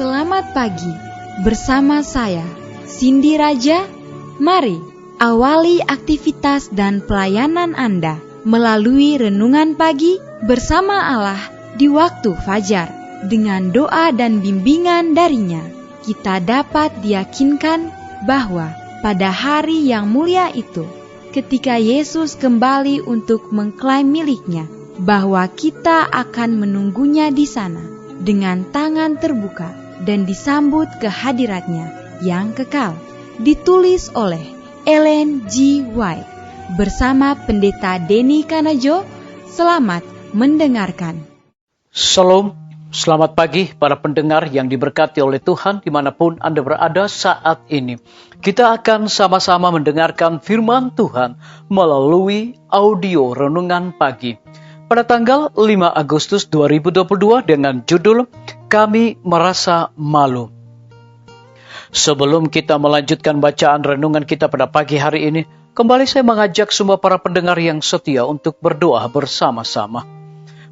Selamat pagi, bersama saya, Cindy Raja. Mari awali aktivitas dan pelayanan Anda melalui renungan pagi bersama Allah di waktu fajar. Dengan doa dan bimbingan darinya, kita dapat diyakinkan bahwa pada hari yang mulia itu, ketika Yesus kembali untuk mengklaim miliknya, bahwa kita akan menunggunya di sana dengan tangan terbuka dan disambut ke hadiratnya yang kekal. Ditulis oleh Ellen G. White bersama Pendeta Denny Kanajo. Selamat mendengarkan. Shalom, selamat pagi para pendengar yang diberkati oleh Tuhan dimanapun Anda berada saat ini. Kita akan sama-sama mendengarkan firman Tuhan melalui audio renungan pagi pada tanggal 5 Agustus 2022 dengan judul Kami Merasa Malu. Sebelum kita melanjutkan bacaan renungan kita pada pagi hari ini, kembali saya mengajak semua para pendengar yang setia untuk berdoa bersama-sama.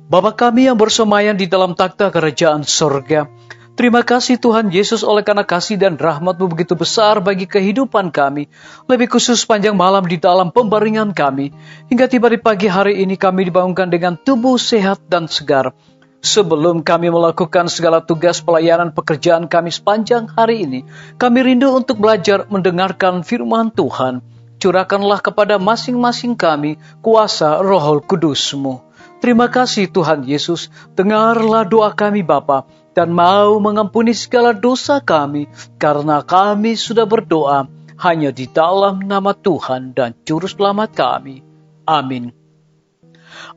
Bapa kami yang bersemayam di dalam takhta kerajaan surga, terima kasih Tuhan Yesus oleh karena kasih dan rahmat-Mu begitu besar bagi kehidupan kami, lebih khusus panjang malam di dalam pembaringan kami, hingga tiba di pagi hari ini kami dibangunkan dengan tubuh sehat dan segar. Sebelum kami melakukan segala tugas pelayanan pekerjaan kami sepanjang hari ini, kami rindu untuk belajar mendengarkan firman Tuhan. Curahkanlah kepada masing-masing kami kuasa Roh Kudus-Mu. Terima kasih Tuhan Yesus, dengarlah doa kami Bapa, dan mau mengampuni segala dosa kami, karena kami sudah berdoa hanya di dalam nama Tuhan dan Juru Selamat kami. Amin.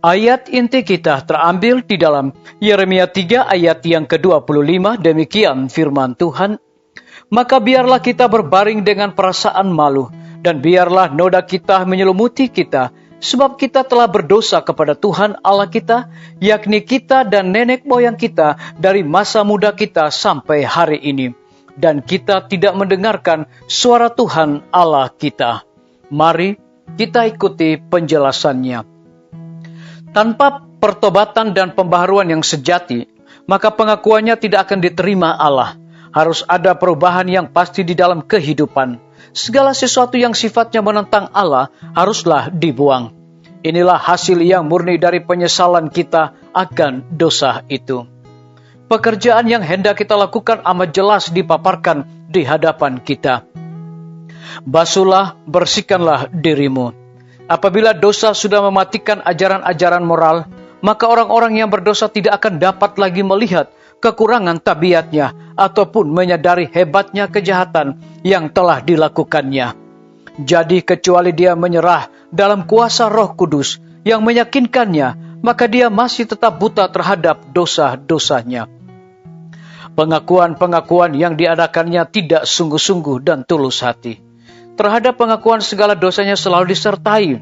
Ayat inti kita terambil di dalam Yeremia 3 ayat yang ke-25, demikian firman Tuhan. Maka biarlah kita berbaring dengan perasaan malu, dan biarlah noda kita menyelimuti kita, sebab kita telah berdosa kepada Tuhan Allah kita, yakni kita dan nenek moyang kita dari masa muda kita sampai hari ini. Dan kita tidak mendengarkan suara Tuhan Allah kita. Mari kita ikuti penjelasannya. Tanpa pertobatan dan pembaharuan yang sejati, maka pengakuannya tidak akan diterima Allah. Harus ada perubahan yang pasti di dalam kehidupan. Segala sesuatu yang sifatnya menentang Allah haruslah dibuang. Inilah hasil yang murni dari penyesalan kita akan dosa itu. Pekerjaan yang hendak kita lakukan amat jelas dipaparkan di hadapan kita. Basuhlah, bersihkanlah dirimu. Apabila dosa sudah mematikan ajaran-ajaran moral, maka orang-orang yang berdosa tidak akan dapat lagi melihat kekurangan tabiatnya ataupun menyadari hebatnya kejahatan yang telah dilakukannya. Jadi kecuali dia menyerah dalam kuasa Roh Kudus yang meyakinkannya, maka dia masih tetap buta terhadap dosa-dosanya. Pengakuan-pengakuan yang diadakannya tidak sungguh-sungguh dan tulus hati. Terhadap pengakuan segala dosanya selalu disertai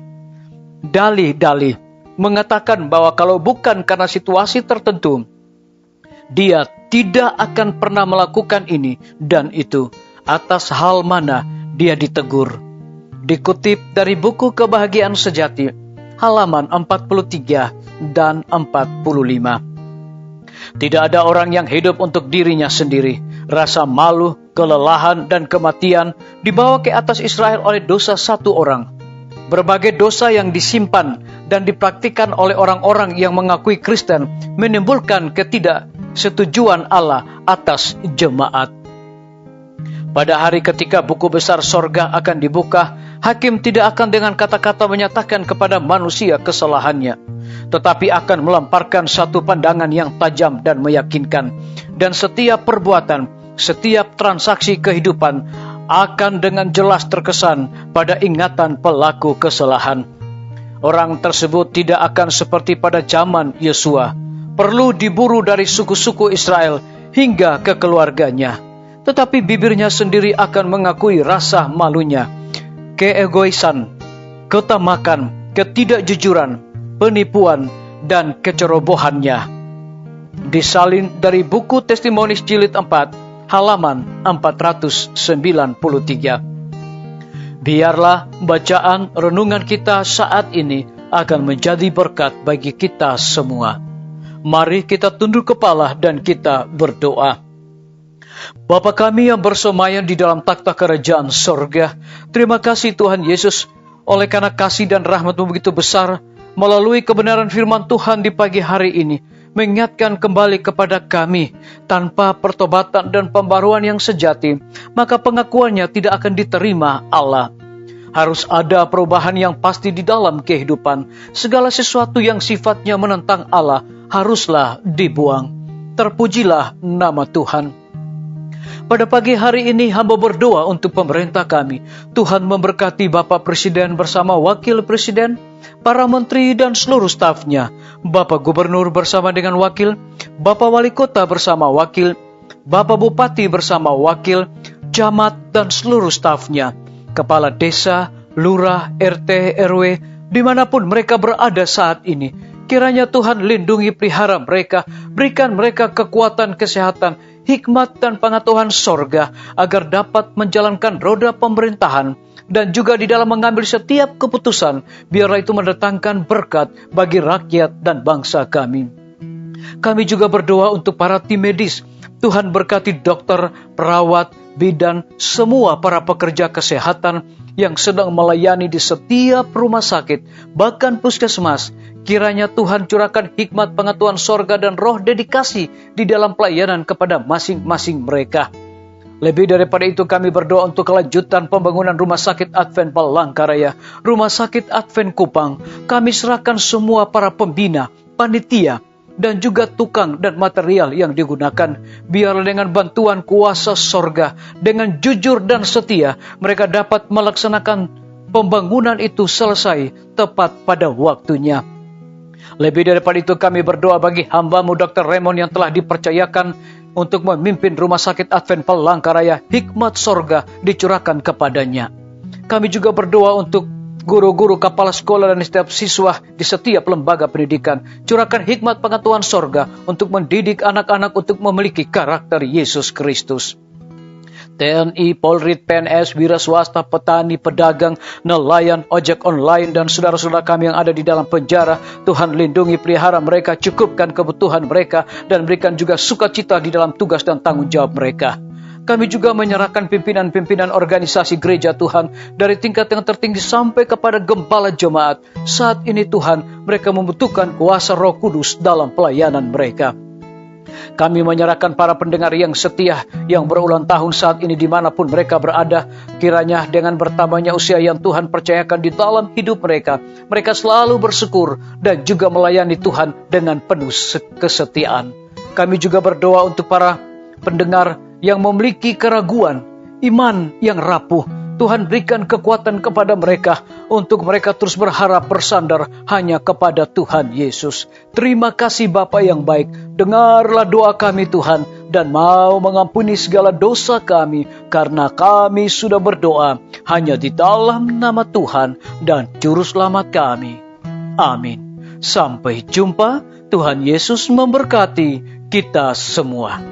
dalih-dalih mengatakan bahwa kalau bukan karena situasi tertentu, dia tidak akan pernah melakukan ini dan itu, atas hal mana dia ditegur. Dikutip dari buku Kebahagiaan Sejati, halaman 43 dan 45. Tidak ada orang yang hidup untuk dirinya sendiri. Rasa malu, kelelahan, dan kematian dibawa ke atas Israel oleh dosa satu orang. Berbagai dosa yang disimpan dan dipraktikkan oleh orang-orang yang mengakui Kristen menimbulkan ketidaksetujuan Allah atas jemaat. Pada hari ketika buku besar sorga akan dibuka, hakim tidak akan dengan kata-kata menyatakan kepada manusia kesalahannya, tetapi akan melemparkan satu pandangan yang tajam dan meyakinkan. Dan setiap perbuatan, setiap transaksi kehidupan akan dengan jelas terkesan pada ingatan pelaku kesalahan. Orang tersebut tidak akan seperti pada zaman Yosua, perlu diburu dari suku-suku Israel hingga ke keluarganya. Tetapi bibirnya sendiri akan mengakui rasa malunya, keegoisan, ketamakan, ketidakjujuran, penipuan, dan kecerobohannya. Disalin dari buku Testimonis jilid 4, halaman 493. Biarlah bacaan renungan kita saat ini akan menjadi berkat bagi kita semua. Mari kita tunduk kepala dan kita berdoa. Bapa kami yang bersemayam di dalam takhta kerajaan sorga, terima kasih Tuhan Yesus, oleh karena kasih dan rahmat-Mu begitu besar, melalui kebenaran firman Tuhan di pagi hari ini, mengingatkan kembali kepada kami, tanpa pertobatan dan pembaruan yang sejati, maka pengakuannya tidak akan diterima Allah. Harus ada perubahan yang pasti di dalam kehidupan. Segala sesuatu yang sifatnya menentang Allah haruslah dibuang. Terpujilah nama Tuhan. Pada pagi hari ini hamba berdoa untuk pemerintah kami. Tuhan memberkati Bapak Presiden bersama Wakil Presiden, para menteri dan seluruh stafnya, Bapak Gubernur bersama dengan wakil, Bapak Wali Kota bersama wakil, Bapak Bupati bersama wakil, camat dan seluruh stafnya, kepala desa, lurah, RT, RW, dimanapun mereka berada saat ini. Kiranya Tuhan lindungi pelihara mereka, berikan mereka kekuatan kesehatan, hikmat dan pengetahuan sorga, agar dapat menjalankan roda pemerintahan, dan juga di dalam mengambil setiap keputusan, biarlah itu mendatangkan berkat bagi rakyat dan bangsa kami. Kami juga berdoa untuk para tim medis. Tuhan berkati dokter, perawat, bidan, semua para pekerja kesehatan yang sedang melayani di setiap rumah sakit, bahkan puskesmas. Kiranya Tuhan curahkan hikmat pengetahuan sorga dan roh dedikasi di dalam pelayanan kepada masing-masing mereka. Lebih daripada itu kami berdoa untuk kelanjutan pembangunan Rumah Sakit Advent Palangkaraya, Rumah Sakit Advent Kupang. Kami serahkan semua para pembina, panitia, dan juga tukang dan material yang digunakan. Biarlah dengan bantuan kuasa sorga, dengan jujur dan setia, mereka dapat melaksanakan pembangunan itu selesai tepat pada waktunya. Lebih daripada itu kami berdoa bagi hamba-Mu Dr. Raymond yang telah dipercayakan untuk memimpin Rumah Sakit Advent Palangkaraya. Hikmat sorga dicurahkan kepadanya. Kami juga berdoa untuk guru-guru, kepala sekolah dan setiap siswa di setiap lembaga pendidikan. Curahkan hikmat pengetahuan sorga untuk mendidik anak-anak untuk memiliki karakter Yesus Kristus. TNI, Polri, PNS, wira swasta, petani, pedagang, nelayan, ojek online, dan saudara-saudara kami yang ada di dalam penjara. Tuhan lindungi, pelihara mereka, cukupkan kebutuhan mereka, dan berikan juga sukacita di dalam tugas dan tanggung jawab mereka. Kami juga menyerahkan pimpinan-pimpinan organisasi gereja Tuhan, dari tingkat yang tertinggi sampai kepada gembala jemaat. Saat ini Tuhan, mereka membutuhkan kuasa Roh Kudus dalam pelayanan mereka. Kami menyerahkan para pendengar yang setia, yang berulang tahun saat ini dimanapun mereka berada. Kiranya dengan bertambahnya usia yang Tuhan percayakan di dalam hidup mereka, mereka selalu bersyukur dan juga melayani Tuhan dengan penuh kesetiaan. Kami juga berdoa untuk para pendengar yang memiliki keraguan, iman yang rapuh. Tuhan berikan kekuatan kepada mereka untuk mereka terus berharap bersandar hanya kepada Tuhan Yesus. Terima kasih Bapa yang baik. Dengarlah doa kami Tuhan, dan mau mengampuni segala dosa kami, karena kami sudah berdoa hanya di dalam nama Tuhan dan Juru Selamat kami. Amin. Sampai jumpa. Tuhan Yesus memberkati kita semua.